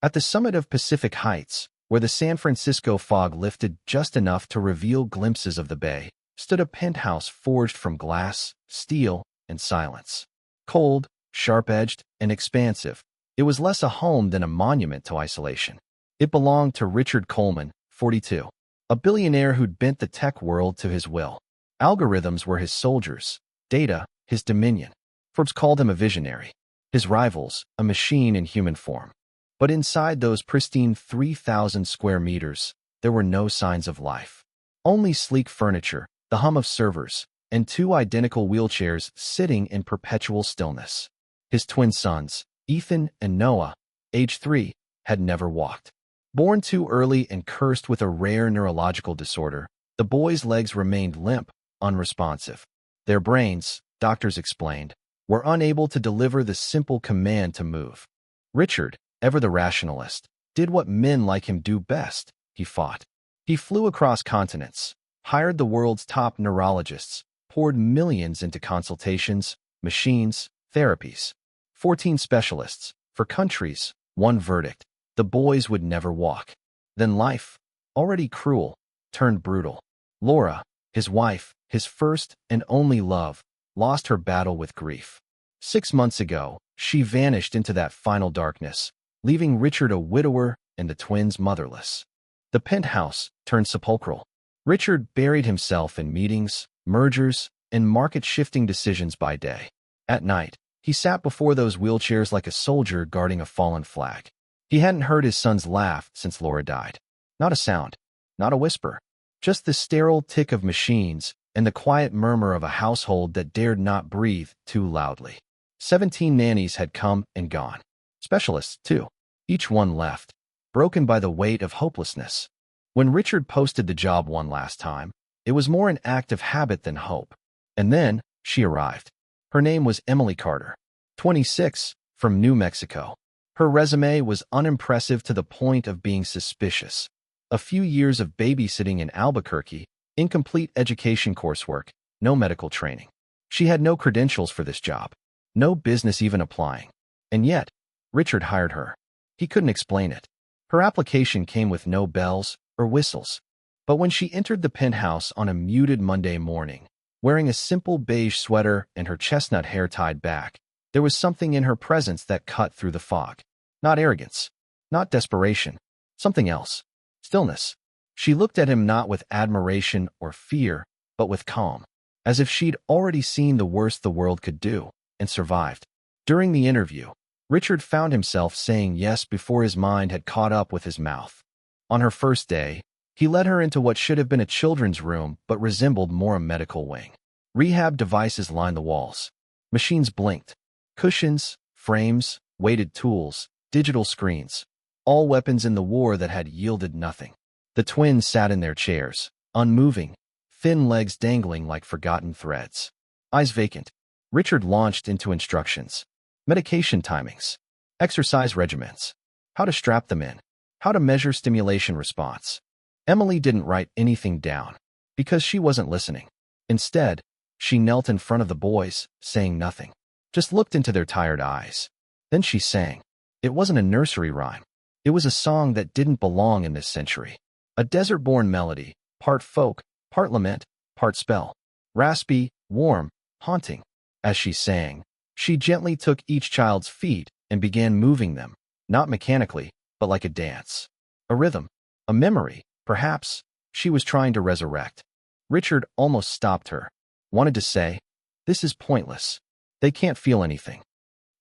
At the summit of Pacific Heights, where the San Francisco fog lifted just enough to reveal glimpses of the bay, stood a penthouse forged from glass, steel, and silence. Cold, sharp-edged, and expansive, it was less a home than a monument to isolation. It belonged to Richard Coleman, 42, a billionaire who'd bent the tech world to his will. Algorithms were his soldiers, data, his dominion. Forbes called him a visionary. His rivals, a machine in human form. But inside those pristine 3,000 square meters, there were no signs of life. Only sleek furniture, the hum of servers, and two identical wheelchairs sitting in perpetual stillness. His twin sons, Ethan and Noah, age 3, had never walked. Born too early and cursed with a rare neurological disorder, the boys' legs remained limp, unresponsive. Their brains, doctors explained, were unable to deliver the simple command to move. Richard, ever the rationalist, did what men like him do best. He fought. He flew across continents, hired the world's top neurologists, poured millions into consultations, machines, therapies. 14 specialists, for countries, one verdict: the boys would never walk. Then life, already cruel, turned brutal. Laura, his wife, his first and only love, lost her battle with grief. 6 months ago, she vanished into that final darkness, leaving Richard a widower and the twins motherless. The penthouse turned sepulchral. Richard buried himself in meetings, mergers, and market-shifting decisions by day. At night, he sat before those wheelchairs like a soldier guarding a fallen flag. He hadn't heard his sons laugh since Laura died. Not a sound, not a whisper, just the sterile tick of machines and the quiet murmur of a household that dared not breathe too loudly. 17 nannies had come and gone. Specialists, too. Each one left, broken by the weight of hopelessness. When Richard posted the job one last time, it was more an act of habit than hope. And then, she arrived. Her name was Emily Carter, 26, from New Mexico. Her resume was unimpressive to the point of being suspicious. A few years of babysitting in Albuquerque, incomplete education coursework, no medical training. She had no credentials for this job, no business even applying. And yet, Richard hired her. He couldn't explain it. Her application came with no bells or whistles. But when she entered the penthouse on a muted Monday morning, wearing a simple beige sweater and her chestnut hair tied back, there was something in her presence that cut through the fog. Not arrogance, not desperation, something else. Stillness. She looked at him not with admiration or fear, but with calm, as if she'd already seen the worst the world could do and survived. During the interview, Richard found himself saying yes before his mind had caught up with his mouth. On her first day, he led her into what should have been a children's room but resembled more a medical wing. Rehab devices lined the walls. Machines blinked. Cushions, frames, weighted tools, digital screens. All weapons in the war that had yielded nothing. The twins sat in their chairs, unmoving, thin legs dangling like forgotten threads. Eyes vacant. Richard launched into instructions. Medication timings. Exercise regimens. How to strap them in. How to measure stimulation response. Emily didn't write anything down, because she wasn't listening. Instead, she knelt in front of the boys, saying nothing. Just looked into their tired eyes. Then she sang. It wasn't a nursery rhyme. It was a song that didn't belong in this century. A desert-born melody, part folk, part lament, part spell. Raspy, warm, haunting. As she sang, she gently took each child's feet and began moving them, not mechanically, but like a dance. A rhythm, a memory, perhaps, she was trying to resurrect. Richard almost stopped her. Wanted to say, "This is pointless. They can't feel anything."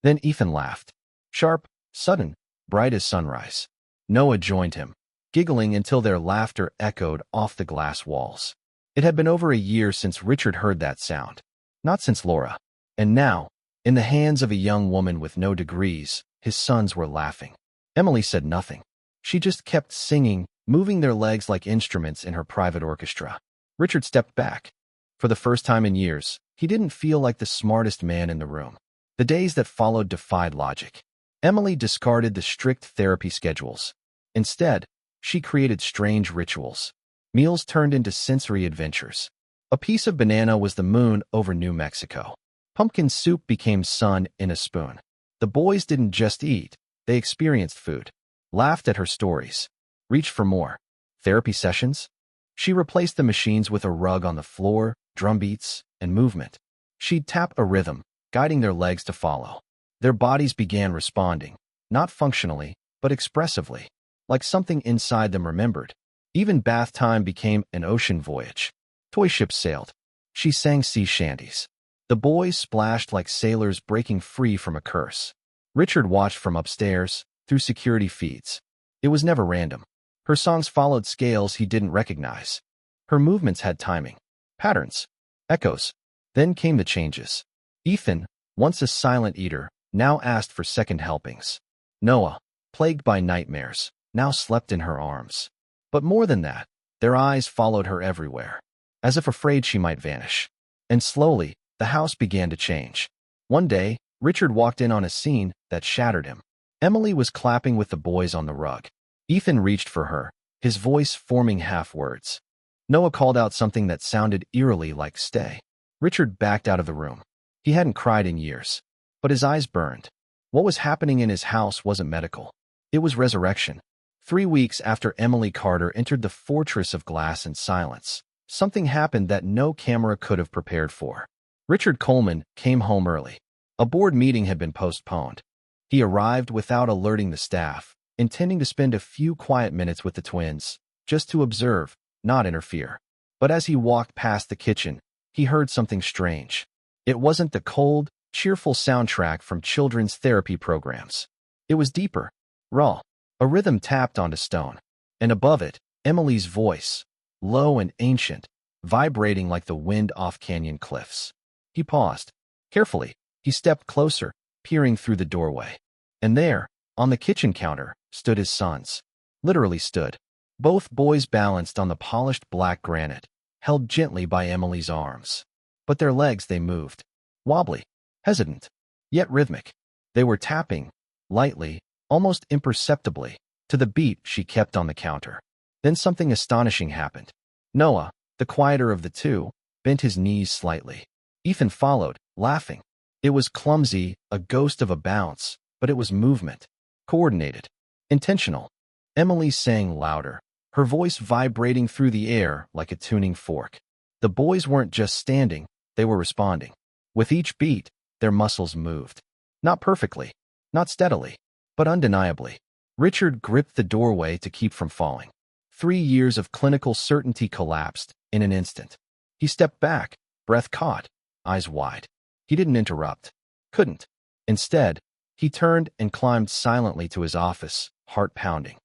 Then Ethan laughed. Sharp, sudden, bright as sunrise. Noah joined him, giggling until their laughter echoed off the glass walls. It had been over a year since Richard heard that sound. Not since Laura. And now, in the hands of a young woman with no degrees, his sons were laughing. Emily said nothing. She just kept singing, moving their legs like instruments in her private orchestra. Richard stepped back. For the first time in years, he didn't feel like the smartest man in the room. The days that followed defied logic. Emily discarded the strict therapy schedules. Instead, she created strange rituals. Meals turned into sensory adventures. A piece of banana was the moon over New Mexico. Pumpkin soup became sun in a spoon. The boys didn't just eat, they experienced food. laughed at her stories, reached for more. Therapy sessions? She replaced the machines with a rug on the floor, drum beats, and movement. She'd tap a rhythm, guiding their legs to follow. Their bodies began responding, not functionally, but expressively, like something inside them remembered. Even bath time became an ocean voyage. Toy ships sailed. She sang sea shanties. The boys splashed like sailors breaking free from a curse. Richard watched from upstairs, through security feeds. It was never random. Her songs followed scales he didn't recognize. Her movements had timing, patterns, echoes. Then came the changes. Ethan, once a silent eater, now asked for second helpings. Noah, plagued by nightmares, now slept in her arms. But more than that, their eyes followed her everywhere, as if afraid she might vanish. And slowly, the house began to change. One day, Richard walked in on a scene that shattered him. Emily was clapping with the boys on the rug. Ethan reached for her, his voice forming half-words. Noah called out something that sounded eerily like stay. Richard backed out of the room. He hadn't cried in years, but his eyes burned. What was happening in his house wasn't medical. It was resurrection. 3 weeks after Emily Carter entered the fortress of glass and silence, something happened that no camera could have prepared for. Richard Coleman came home early. A board meeting had been postponed. He arrived without alerting the staff, intending to spend a few quiet minutes with the twins, just to observe, not interfere. But as he walked past the kitchen, he heard something strange. It wasn't the cold, cheerful soundtrack from children's therapy programs. It was deeper, raw. A rhythm tapped onto stone, and above it, Emily's voice, low and ancient, vibrating like the wind off canyon cliffs. He paused. Carefully, he stepped closer, peering through the doorway. And there, on the kitchen counter, stood his sons. Literally stood. Both boys balanced on the polished black granite, held gently by Emily's arms. But their legs, they moved. Wobbly, hesitant, yet rhythmic. They were tapping, lightly, almost imperceptibly, to the beat she kept on the counter. Then something astonishing happened. Noah, the quieter of the two, bent his knees slightly. Ethan followed, laughing. It was clumsy, a ghost of a bounce, but it was movement. Coordinated. Intentional. Emily sang louder, her voice vibrating through the air like a tuning fork. The boys weren't just standing, they were responding. With each beat, their muscles moved. Not perfectly, not steadily, but undeniably. Richard gripped the doorway to keep from falling. 3 years of clinical certainty collapsed in an instant. He stepped back, breath caught, eyes wide. He didn't interrupt. Couldn't. Instead, he turned and climbed silently to his office, heart pounding.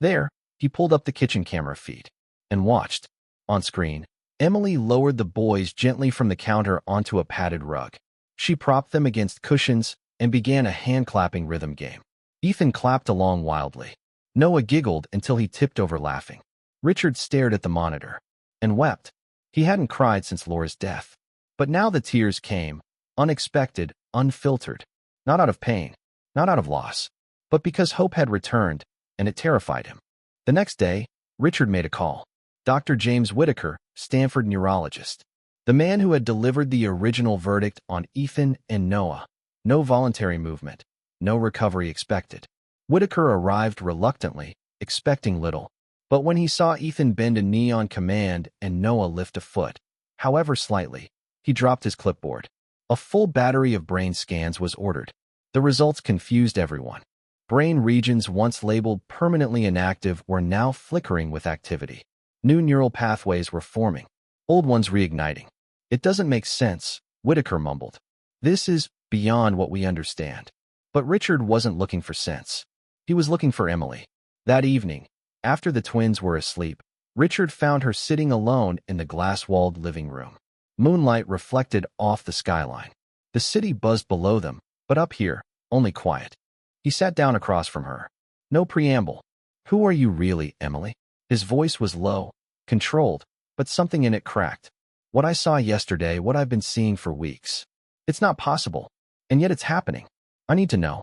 There, he pulled up the kitchen camera feed and watched. On screen, Emily lowered the boys gently from the counter onto a padded rug. She propped them against cushions and began a hand-clapping rhythm game. Ethan clapped along wildly. Noah giggled until he tipped over laughing. Richard stared at the monitor and wept. He hadn't cried since Laura's death. But now the tears came, unexpected, unfiltered, not out of pain, not out of loss, but because hope had returned, and it terrified him. The next day, Richard made a call. Dr. James Whitaker, Stanford neurologist. The man who had delivered the original verdict on Ethan and Noah. No voluntary movement, no recovery expected. Whitaker arrived reluctantly, expecting little. But when he saw Ethan bend a knee on command and Noah lift a foot, however slightly, he dropped his clipboard. A full battery of brain scans was ordered. The results confused everyone. Brain regions once labeled permanently inactive were now flickering with activity. New neural pathways were forming, old ones reigniting. It doesn't make sense, Whitaker mumbled. This is beyond what we understand. But Richard wasn't looking for sense. He was looking for Emily. That evening, after the twins were asleep, Richard found her sitting alone in the glass-walled living room. Moonlight reflected off the skyline. The city buzzed below them, but up here, only quiet. He sat down across from her. No preamble. Who are you really, Emily? His voice was low, controlled, but something in it cracked. What I saw yesterday, what I've been seeing for weeks. It's not possible, and yet it's happening. I need to know.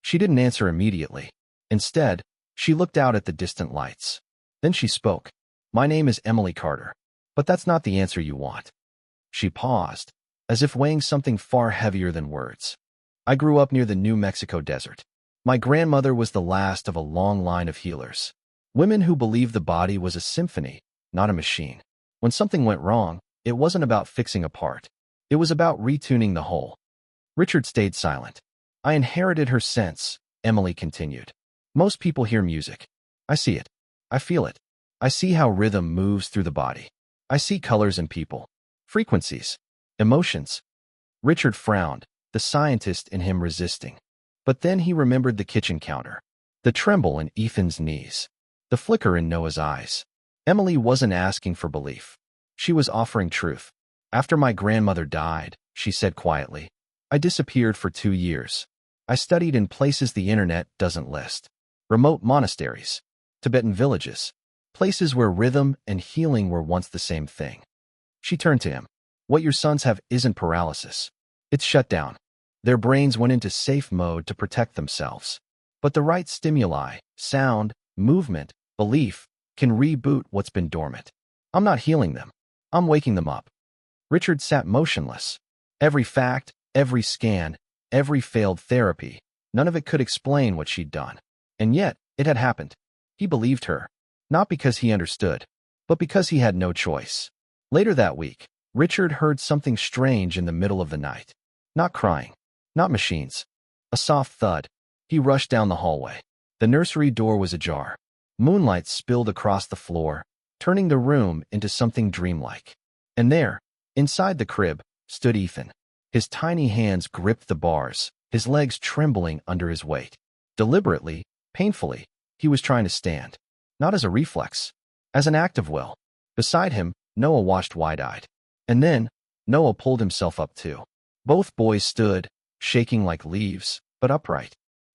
She didn't answer immediately. Instead, she looked out at the distant lights. Then she spoke. My name is Emily Carter, but that's not the answer you want. She paused, as if weighing something far heavier than words. I grew up near the New Mexico desert. My grandmother was the last of a long line of healers. Women who believed the body was a symphony, not a machine. When something went wrong, it wasn't about fixing a part. It was about retuning the whole. Richard stayed silent. I inherited her sense, Emily continued. Most people hear music. I see it. I feel it. I see how rhythm moves through the body. I see colors in people, frequencies, emotions. Richard frowned, the scientist in him resisting. But then he remembered the kitchen counter, the tremble in Ethan's knees, the flicker in Noah's eyes. Emily wasn't asking for belief. She was offering truth. After my grandmother died, she said quietly, I disappeared for 2 years. I studied in places the internet doesn't list. Remote monasteries, Tibetan villages, places where rhythm and healing were once the same thing. She turned to him. What your sons have isn't paralysis. It's shut down. Their brains went into safe mode to protect themselves. But the right stimuli, sound, movement, belief, can reboot what's been dormant. I'm not healing them. I'm waking them up. Richard sat motionless. Every fact, every scan, every failed therapy, none of it could explain what she'd done. And yet, it had happened. He believed her. Not because he understood, but because he had no choice. Later that week, Richard heard something strange in the middle of the night. Not crying. Not machines. A soft thud. He rushed down the hallway. The nursery door was ajar. Moonlight spilled across the floor, turning the room into something dreamlike. And there, inside the crib, stood Ethan. His tiny hands gripped the bars, his legs trembling under his weight. Deliberately, painfully, he was trying to stand. Not as a reflex, as an act of will. Beside him, Noah watched wide-eyed. And then, Noah pulled himself up too. Both boys stood, shaking like leaves, but upright.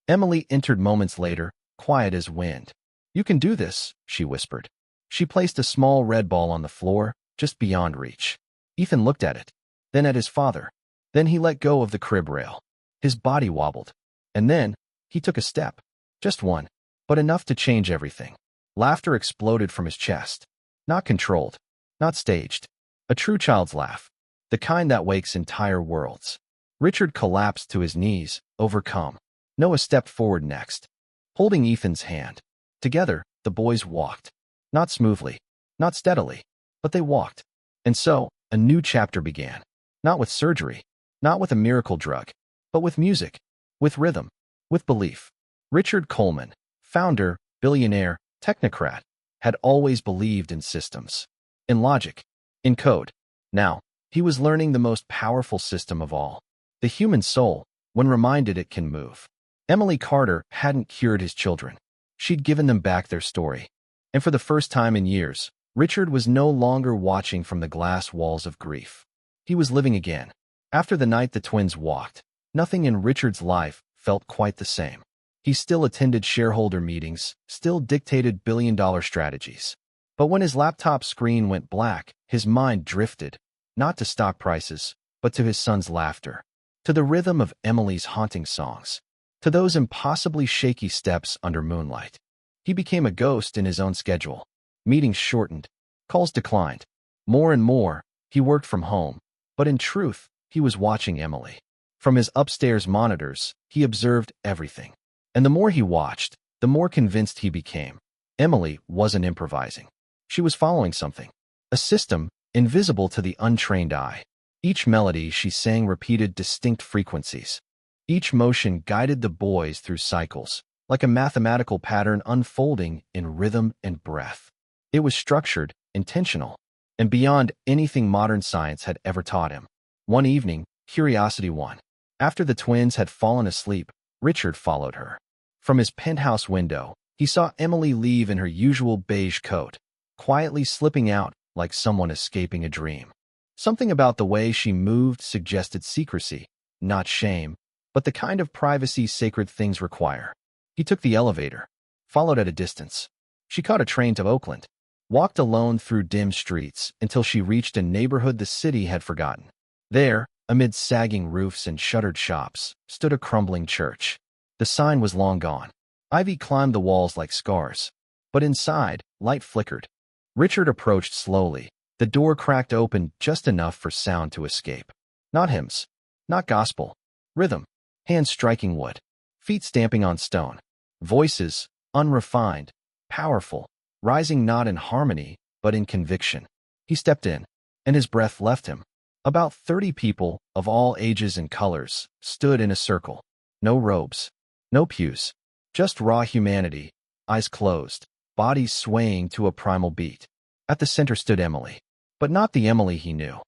Emily entered moments later, quiet as wind. You can do this, she whispered. She placed a small red ball on the floor, just beyond reach. Ethan looked at it, then at his father. Then he let go of the crib rail. His body wobbled. And then, he took a step. Just one, but enough to change everything. Laughter exploded from his chest. Not controlled, not staged. A true child's laugh. The kind that wakes entire worlds. Richard collapsed to his knees, overcome. Noah stepped forward next, holding Ethan's hand. Together, the boys walked. Not smoothly, not steadily, but they walked. And so, a new chapter began. Not with surgery, not with a miracle drug, but with music, with rhythm, with belief. Richard Coleman, founder, billionaire, technocrat, had always believed in systems, in logic, in code. Now, he was learning the most powerful system of all. The human soul, when reminded it can move. Emily Carter hadn't cured his children. She'd given them back their story. And for the first time in years, Richard was no longer watching from the glass walls of grief. He was living again. After the night the twins walked, nothing in Richard's life felt quite the same. He still attended shareholder meetings, still dictated billion-dollar strategies. But when his laptop screen went black, his mind drifted, not to stock prices, but to his son's laughter, to the rhythm of Emily's haunting songs, to those impossibly shaky steps under moonlight. He became a ghost in his own schedule. Meetings shortened, calls declined. More and more, he worked from home, but in truth, he was watching Emily. From his upstairs monitors, he observed everything. And the more he watched, the more convinced he became. Emily wasn't improvising. She was following something. A system, invisible to the untrained eye. Each melody she sang repeated distinct frequencies. Each motion guided the boys through cycles, like a mathematical pattern unfolding in rhythm and breath. It was structured, intentional, and beyond anything modern science had ever taught him. One evening, curiosity won. After the twins had fallen asleep, Richard followed her. From his penthouse window, he saw Emily leave in her usual beige coat, quietly slipping out like someone escaping a dream. Something about the way she moved suggested secrecy, not shame, but the kind of privacy sacred things require. He took the elevator, followed at a distance. She caught a train to Oakland, walked alone through dim streets until she reached a neighborhood the city had forgotten. There, amid sagging roofs and shuttered shops, stood a crumbling church. The sign was long gone. Ivy climbed the walls like scars. But inside, light flickered. Richard approached slowly. The door cracked open just enough for sound to escape. Not hymns, not gospel. Rhythm. Hands striking wood. feet stamping on stone. Voices, unrefined, powerful, rising not in harmony, but in conviction. He stepped in, and his breath left him. About 30 people, of all ages and colors, stood in a circle. No robes, no pews, just raw humanity, eyes closed, bodies swaying to a primal beat. At the center stood Emily, but not the Emily he knew.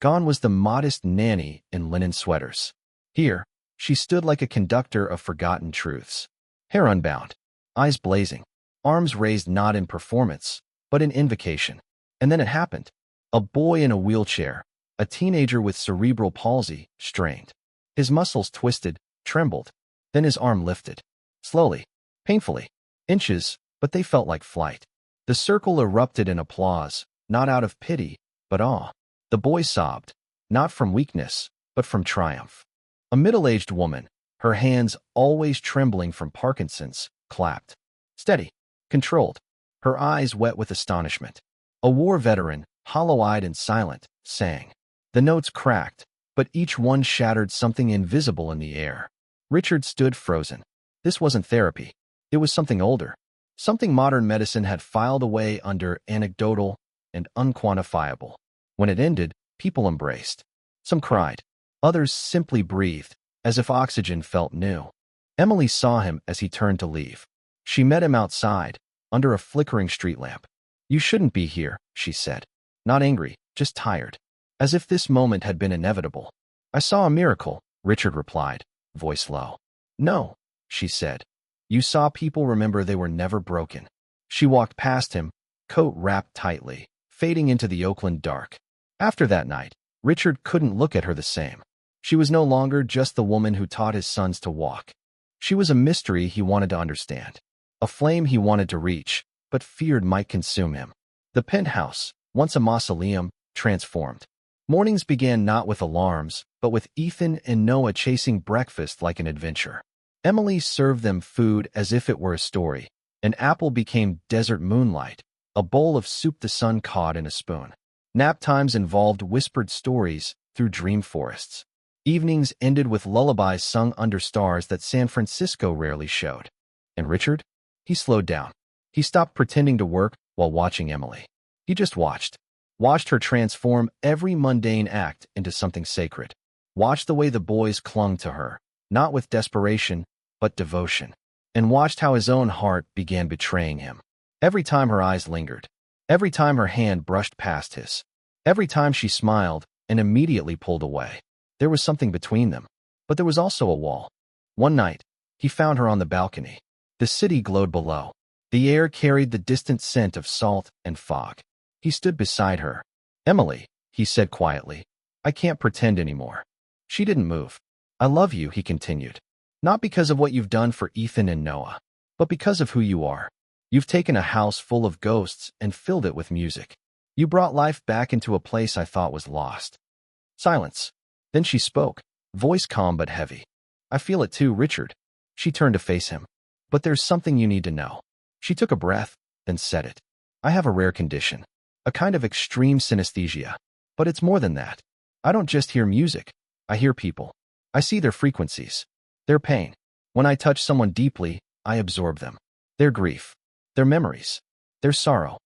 Gone was the modest nanny in linen sweaters. Here, she stood like a conductor of forgotten truths. Hair unbound, eyes blazing, arms raised not in performance, but in invocation. And then it happened. A boy in a wheelchair, a teenager with cerebral palsy, strained. His muscles twisted, trembled. Then his arm lifted. Slowly, painfully. Inches, but they felt like flight. The circle erupted in applause, not out of pity, but awe. The boy sobbed, not from weakness, but from triumph. A middle-aged woman, her hands always trembling from Parkinson's, clapped. Steady, controlled, her eyes wet with astonishment. A war veteran, hollow-eyed and silent, sang. The notes cracked, but each one shattered something invisible in the air. Richard stood frozen. This wasn't therapy. It was something older. Something modern medicine had filed away under anecdotal and unquantifiable. When it ended, people embraced. Some cried. Others simply breathed, as if oxygen felt new. Emily saw him as he turned to leave. She met him outside, under a flickering street lamp. You shouldn't be here, she said. Not angry, just tired. As if this moment had been inevitable. I saw a miracle, Richard replied, voice low. No, she said. You saw people remember they were never broken. She walked past him, coat wrapped tightly, fading into the Oakland dark. After that night, Richard couldn't look at her the same. She was no longer just the woman who taught his sons to walk. She was a mystery he wanted to understand. A flame he wanted to reach, but feared might consume him. The penthouse, once a mausoleum, transformed. Mornings began not with alarms, but with Ethan and Noah chasing breakfast like an adventure. Emily served them food as if it were a story. An apple became desert moonlight, a bowl of soup the sun caught in a spoon. Nap times involved whispered stories through dream forests. Evenings ended with lullabies sung under stars that San Francisco rarely showed. And Richard? He slowed down. He stopped pretending to work while watching Emily. He just watched. Watched her transform every mundane act into something sacred. Watched the way the boys clung to her, not with desperation, but devotion. And watched how his own heart began betraying him. Every time her eyes lingered. Every time her hand brushed past his. Every time she smiled and immediately pulled away. There was something between them. But there was also a wall. One night, he found her on the balcony. The city glowed below. The air carried the distant scent of salt and fog. He stood beside her. Emily, he said quietly, I can't pretend anymore. She didn't move. I love you, he continued. Not because of what you've done for Ethan and Noah, but because of who you are. You've taken a house full of ghosts and filled it with music. You brought life back into a place I thought was lost. Silence. Then she spoke, voice calm but heavy. I feel it too, Richard. She turned to face him. But there's something you need to know. She took a breath, then said it. I have a rare condition. A kind of extreme synesthesia. But it's more than that. I don't just hear music. I hear people. I see their frequencies. Their pain. When I touch someone deeply, I absorb them. Their grief. Their memories. Their sorrow.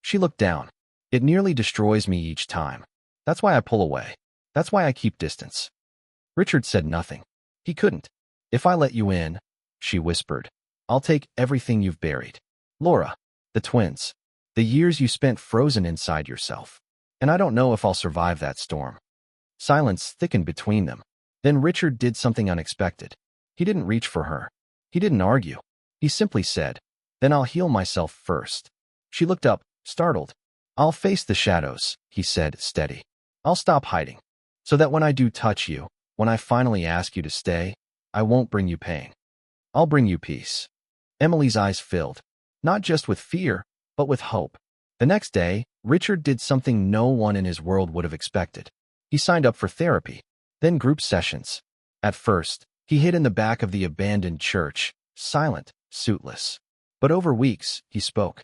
She looked down. It nearly destroys me each time. That's why I pull away. That's why I keep distance. Richard said nothing. He couldn't. If I let you in, she whispered, I'll take everything you've buried. Laura, the twins, the years you spent frozen inside yourself. And I don't know if I'll survive that storm. Silence thickened between them. Then Richard did something unexpected. He didn't reach for her. He didn't argue. He simply said, Then I'll heal myself first. She looked up, startled. I'll face the shadows, he said, steady. I'll stop hiding. So that when I do touch you, when I finally ask you to stay, I won't bring you pain. I'll bring you peace. Emily's eyes filled, not just with fear, but with hope. The next day, Richard did something no one in his world would have expected. He signed up for therapy, then group sessions. At first, he hid in the back of the abandoned church, silent, suitless. But over weeks, he spoke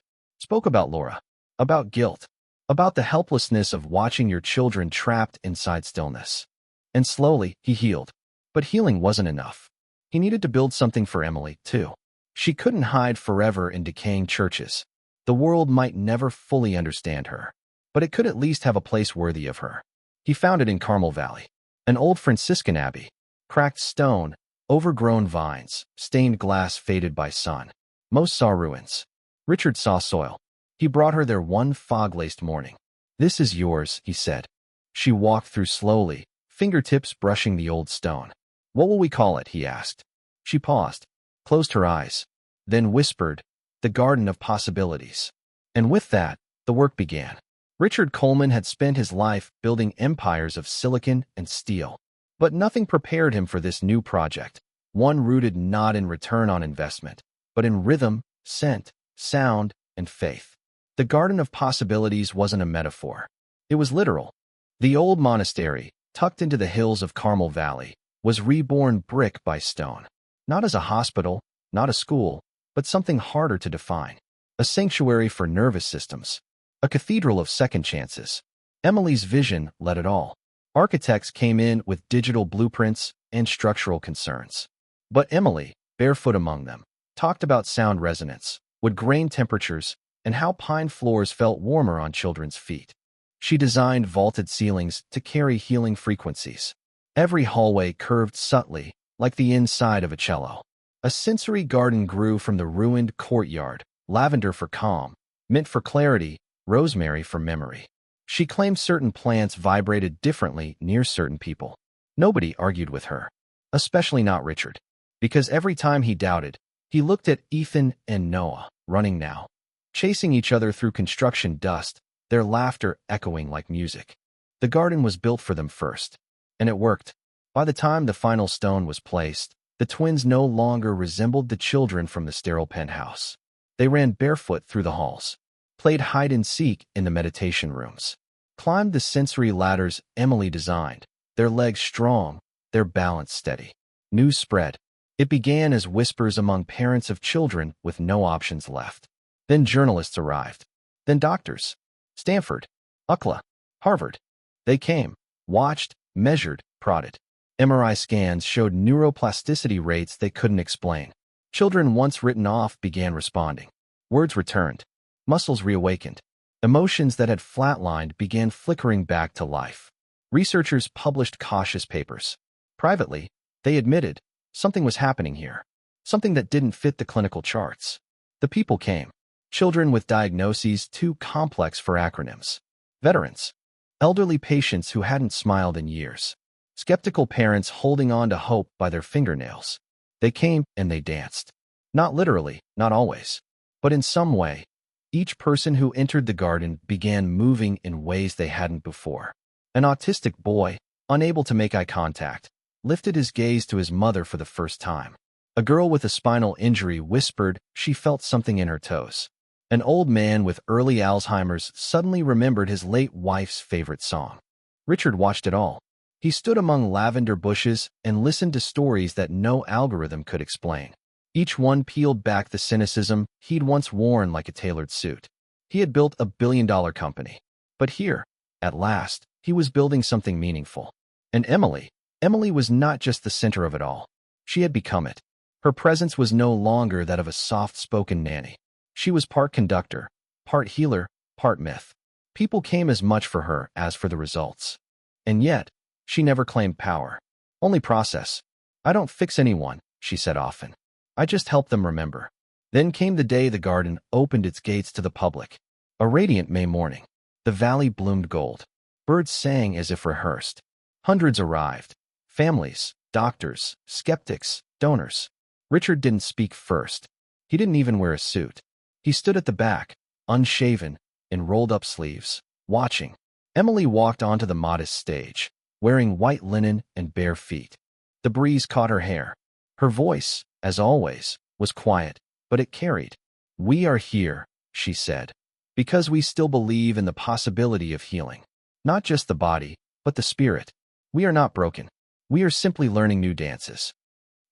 about Laura, about guilt, about the helplessness of watching your children trapped inside stillness. And slowly, he healed. But healing wasn't enough. He needed to build something for Emily, too. She couldn't hide forever in decaying churches. The world might never fully understand her, but it could at least have a place worthy of her. He found it in Carmel Valley, an old Franciscan abbey, cracked stone, overgrown vines, stained glass faded by sun. Most saw ruins. Richard saw soil. He brought her there one fog-laced morning. "This is yours," he said. She walked through slowly, fingertips brushing the old stone. "What will we call it?" he asked. She paused, closed her eyes, then whispered, "The Garden of Possibilities." And with that, the work began. Richard Coleman had spent his life building empires of silicon and steel. But nothing prepared him for this new project, one rooted not in return on investment, but in rhythm, scent, sound, and faith. The Garden of Possibilities wasn't a metaphor. It was literal. The old monastery, tucked into the hills of Carmel Valley, was reborn brick by stone. Not as a hospital, not a school, but something harder to define. A sanctuary for nervous systems. A cathedral of second chances. Emily's vision led it all. Architects came in with digital blueprints and structural concerns. But Emily, barefoot among them, talked about sound resonance, wood grain temperatures, and how pine floors felt warmer on children's feet. She designed vaulted ceilings to carry healing frequencies. Every hallway curved subtly, like the inside of a cello. A sensory garden grew from the ruined courtyard, lavender for calm, mint for clarity, rosemary for memory. She claimed certain plants vibrated differently near certain people. Nobody argued with her, especially not Richard, because every time he doubted, he looked at Ethan and Noah, running now, chasing each other through construction dust, their laughter echoing like music. The garden was built for them first, and it worked. By the time the final stone was placed, the twins no longer resembled the children from the sterile penthouse. They ran barefoot through the halls, played hide-and-seek in the meditation rooms, climbed the sensory ladders Emily designed, their legs strong, their balance steady. News spread. It began as whispers among parents of children with no options left. Then journalists arrived. Then doctors. Stanford, UCLA, Harvard. They came, watched, measured, prodded. MRI scans showed neuroplasticity rates they couldn't explain. Children once written off began responding. Words returned. Muscles reawakened. Emotions that had flatlined began flickering back to life. Researchers published cautious papers. Privately, they admitted something was happening here, something that didn't fit the clinical charts. The people came. Children with diagnoses too complex for acronyms. Veterans. Elderly patients who hadn't smiled in years. Skeptical parents holding on to hope by their fingernails. They came and they danced. Not literally, not always, but in some way. Each person who entered the garden began moving in ways they hadn't before. An autistic boy, unable to make eye contact, lifted his gaze to his mother for the first time. A girl with a spinal injury whispered she felt something in her toes. An old man with early Alzheimer's suddenly remembered his late wife's favorite song. Richard watched it all. He stood among lavender bushes and listened to stories that no algorithm could explain. Each one peeled back the cynicism he'd once worn like a tailored suit. He had built a billion-dollar company. But here, at last, he was building something meaningful. And Emily was not just the center of it all. She had become it. Her presence was no longer that of a soft-spoken nanny. She was part conductor, part healer, part myth. People came as much for her as for the results. And yet, she never claimed power. Only process. "I don't fix anyone," she said often. "I just help them remember." Then came the day the garden opened its gates to the public. A radiant May morning. The valley bloomed gold. Birds sang as if rehearsed. Hundreds arrived. Families, doctors, skeptics, donors. Richard didn't speak first. He didn't even wear a suit. He stood at the back, unshaven, in rolled-up sleeves, watching. Emily walked onto the modest stage, wearing white linen and bare feet. The breeze caught her hair. Her voice, as always, was quiet, but it carried. "We are here," she said, "because we still believe in the possibility of healing. Not just the body, but the spirit. We are not broken. We are simply learning new dances."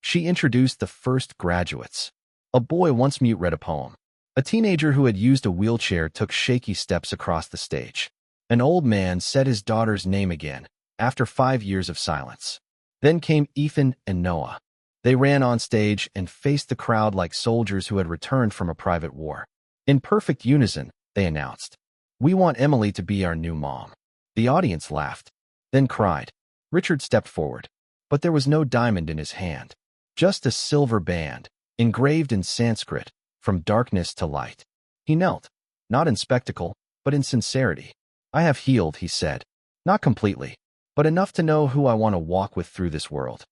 She introduced the first graduates. A boy once mute read a poem. A teenager who had used a wheelchair took shaky steps across the stage. An old man said his daughter's name again, after 5 years of silence. Then came Ethan and Noah. They ran on stage and faced the crowd like soldiers who had returned from a private war. In perfect unison, they announced, "We want Emily to be our new mom." The audience laughed, then cried. Richard stepped forward, but there was no diamond in his hand, just a silver band, engraved in Sanskrit, "From darkness to light." He knelt, not in spectacle, but in sincerity. "I have healed," he said. "Not completely, but enough to know who I want to walk with through this world."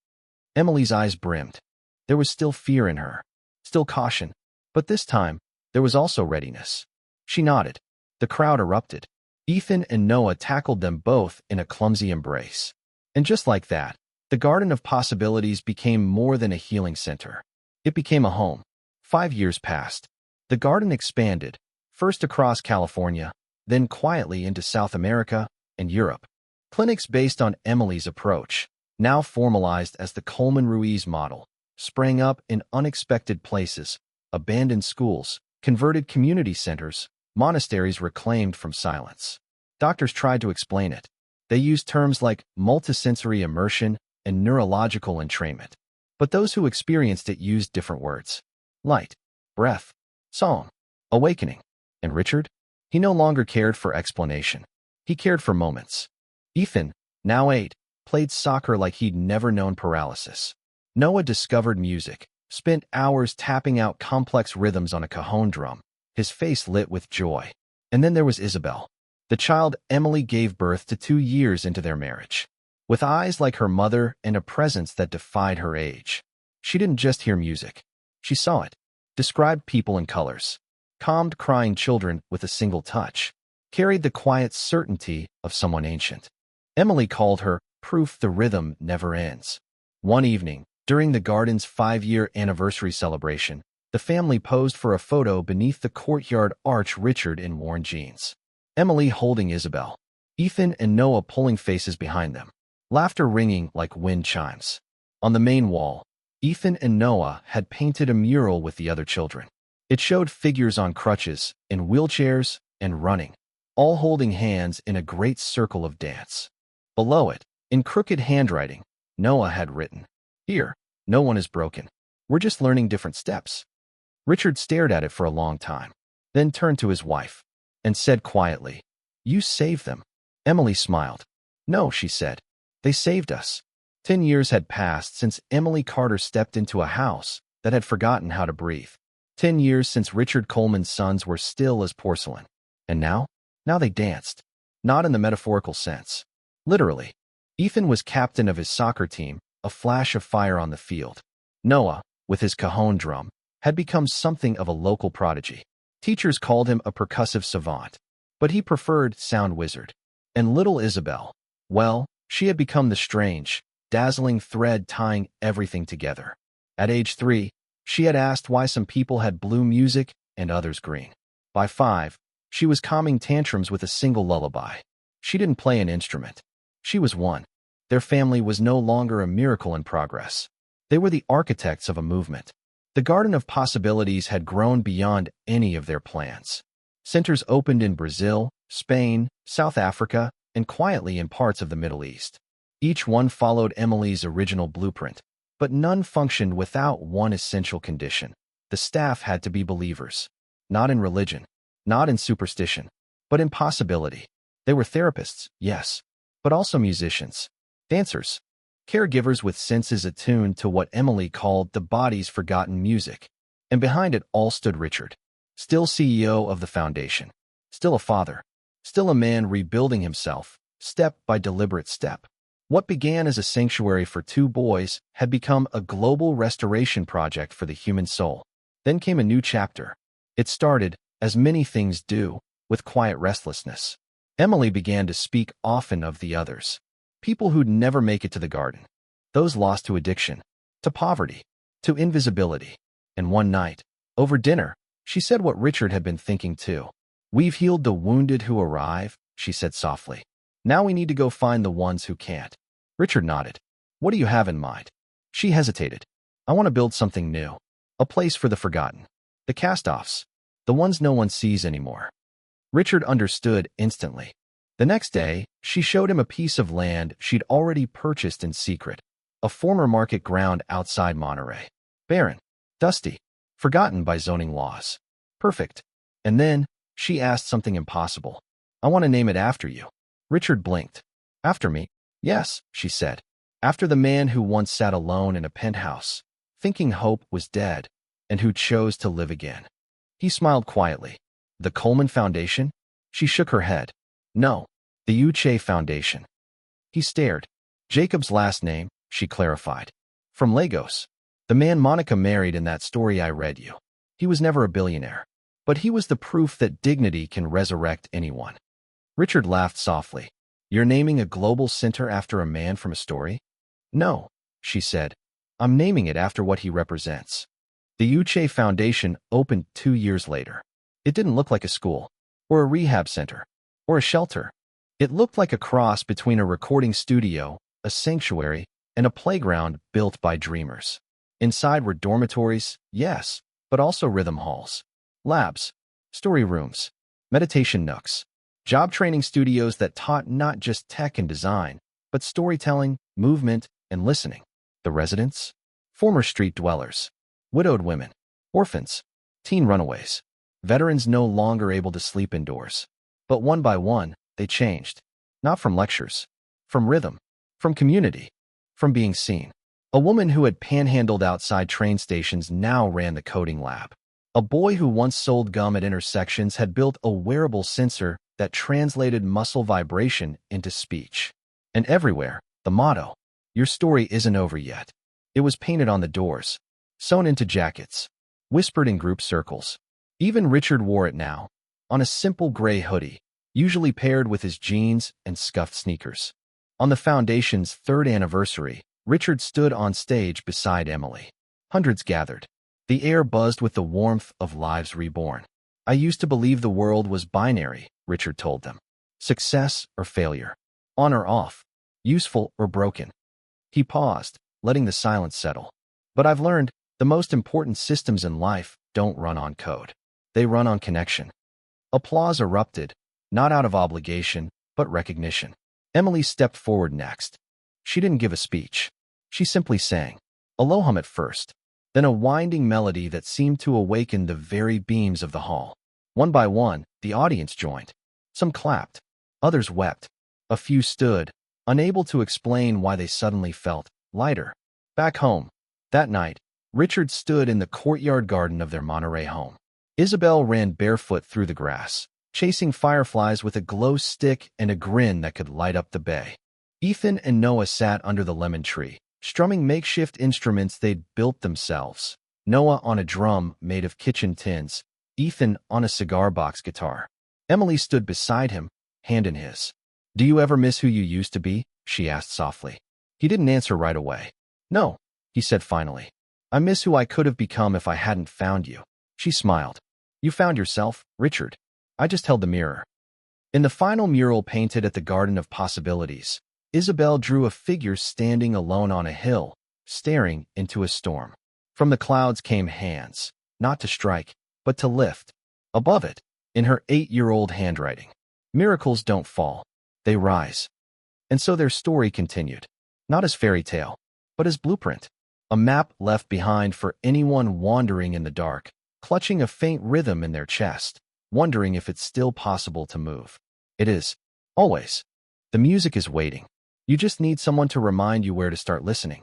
Emily's eyes brimmed. There was still fear in her, still caution, but this time, there was also readiness. She nodded. The crowd erupted. Ethan and Noah tackled them both in a clumsy embrace. And just like that, the Garden of Possibilities became more than a healing center. It became a home. 5 years passed. The garden expanded, first across California, then quietly into South America and Europe. Clinics based on Emily's approach, now formalized as the Coleman Ruiz model, sprang up in unexpected places: abandoned schools, converted community centers, monasteries reclaimed from silence. Doctors tried to explain it. They used terms like multisensory immersion and neurological entrainment. But those who experienced it used different words: light, breath, song, awakening. And Richard? He no longer cared for explanation. He cared for moments. Ethan, now 8, played soccer like he'd never known paralysis. Noah discovered music, spent hours tapping out complex rhythms on a cajon drum, his face lit with joy. And then there was Isabel, the child Emily gave birth to 2 years into their marriage. With eyes like her mother and a presence that defied her age. She didn't just hear music. She saw it, described people in colors, calmed crying children with a single touch, carried the quiet certainty of someone ancient. Emily called her proof the rhythm never ends. One evening, during the garden's 5-year anniversary celebration, the family posed for a photo beneath the courtyard arch, Richard in worn jeans, Emily holding Isabel, Ethan and Noah pulling faces behind them, laughter ringing like wind chimes. On the main wall, Ethan and Noah had painted a mural with the other children. It showed figures on crutches, in wheelchairs, and running, all holding hands in a great circle of dance. Below it, in crooked handwriting, Noah had written, "Here, no one is broken. We're just learning different steps." Richard stared at it for a long time, then turned to his wife and said quietly, "You saved them." Emily smiled. "No," she said. "They saved us." 10 years had passed since Emily Carter stepped into a house that had forgotten how to breathe. 10 years since Richard Coleman's sons were still as porcelain. And now? Now they danced. Not in the metaphorical sense. Literally. Ethan was captain of his soccer team, a flash of fire on the field. Noah, with his cajon drum, had become something of a local prodigy. Teachers called him a percussive savant, but he preferred sound wizard. And little Isabel, well, she had become the strange, dazzling thread tying everything together. At age 3, she had asked why some people had blue music and others green. By 5, she was calming tantrums with a single lullaby. She didn't play an instrument. She was one. Their family was no longer a miracle in progress. They were the architects of a movement. The Garden of Possibilities had grown beyond any of their plans. Centers opened in Brazil, Spain, South Africa, and quietly in parts of the Middle East. Each one followed Emily's original blueprint, but none functioned without one essential condition. The staff had to be believers. Not in religion, not in superstition, but in possibility. They were therapists, yes, but also musicians, dancers, caregivers with senses attuned to what Emily called the body's forgotten music. And behind it all stood Richard, still CEO of the foundation, still a father, still a man rebuilding himself, step by deliberate step. What began as a sanctuary for 2 boys had become a global restoration project for the human soul. Then came a new chapter. It started, as many things do, with quiet restlessness. Emily began to speak often of the others. People who'd never make it to the garden. Those lost to addiction, to poverty, to invisibility. And one night, over dinner, she said what Richard had been thinking too. "We've healed the wounded who arrive," she said softly. "Now we need to go find the ones who can't." Richard nodded. "What do you have in mind?" She hesitated. "I want to build something new. A place for the forgotten. The cast-offs. The ones no one sees anymore." Richard understood instantly. The next day, she showed him a piece of land she'd already purchased in secret. a former market ground outside Monterey. Barren, dusty, forgotten by zoning laws. Perfect. And then, she asked something impossible. I want to name it after you. Richard blinked. After me? Yes, she said. After the man who once sat alone in a penthouse, thinking hope was dead, and who chose to live again. He smiled quietly. The Coleman Foundation? She shook her head. No, the Uche Foundation. He stared. Jacob's last name, she clarified. From Lagos. The man Monica married in that story I read you. He was never a billionaire. But he was the proof that dignity can resurrect anyone. Richard laughed softly. You're naming a global center after a man from a story? No, she said. I'm naming it after what he represents. The Uche Foundation opened 2 years later. It didn't look like a school, or a rehab center, or a shelter. It looked like a cross between a recording studio, a sanctuary, and a playground built by dreamers. Inside were dormitories, yes, but also rhythm halls, labs, story rooms, meditation nooks, job training studios that taught not just tech and design, but storytelling, movement, and listening. The residents? Former street dwellers, widowed women, orphans, teen runaways, veterans no longer able to sleep indoors. But one by one, they changed. Not from lectures, from rhythm, from community, from being seen. A woman who had panhandled outside train stations now ran the coding lab. A boy who once sold gum at intersections had built a wearable sensor that translated muscle vibration into speech. And everywhere, the motto, "Your story isn't over yet." It was painted on the doors, sewn into jackets, whispered in group circles. Even Richard wore it now, on a simple gray hoodie, usually paired with his jeans and scuffed sneakers. On the Foundation's 3rd anniversary, Richard stood on stage beside Emily. Hundreds gathered. The air buzzed with the warmth of lives reborn. I used to believe the world was binary, Richard told them. Success or failure. On or off. Useful or broken. He paused, letting the silence settle. But I've learned, the most important systems in life don't run on code. They run on connection. Applause erupted, not out of obligation, but recognition. Emily stepped forward next. She didn't give a speech. She simply sang. A low hum at first, then a winding melody that seemed to awaken the very beams of the hall. One by one, the audience joined. Some clapped. Others wept. A few stood, unable to explain why they suddenly felt lighter. Back home, that night, Richard stood in the courtyard garden of their Monterey home. Isabel ran barefoot through the grass, chasing fireflies with a glow stick and a grin that could light up the bay. Ethan and Noah sat under the lemon tree, strumming makeshift instruments they'd built themselves. Noah on a drum made of kitchen tins, Ethan on a cigar box guitar. Emily stood beside him, hand in his. Do you ever miss who you used to be? She asked softly. He didn't answer right away. No, he said finally. I miss who I could have become if I hadn't found you. She smiled. You found yourself, Richard. I just held the mirror. In the final mural painted at the Garden of Possibilities, Isabel drew a figure standing alone on a hill, staring into a storm. From the clouds came hands, not to strike, but to lift. Above it, in her 8-year-old handwriting, miracles don't fall, they rise. And so their story continued, not as fairy tale, but as blueprint. A map left behind for anyone wandering in the dark, clutching a faint rhythm in their chest, wondering if it's still possible to move. It is. Always. The music is waiting. You just need someone to remind you where to start listening.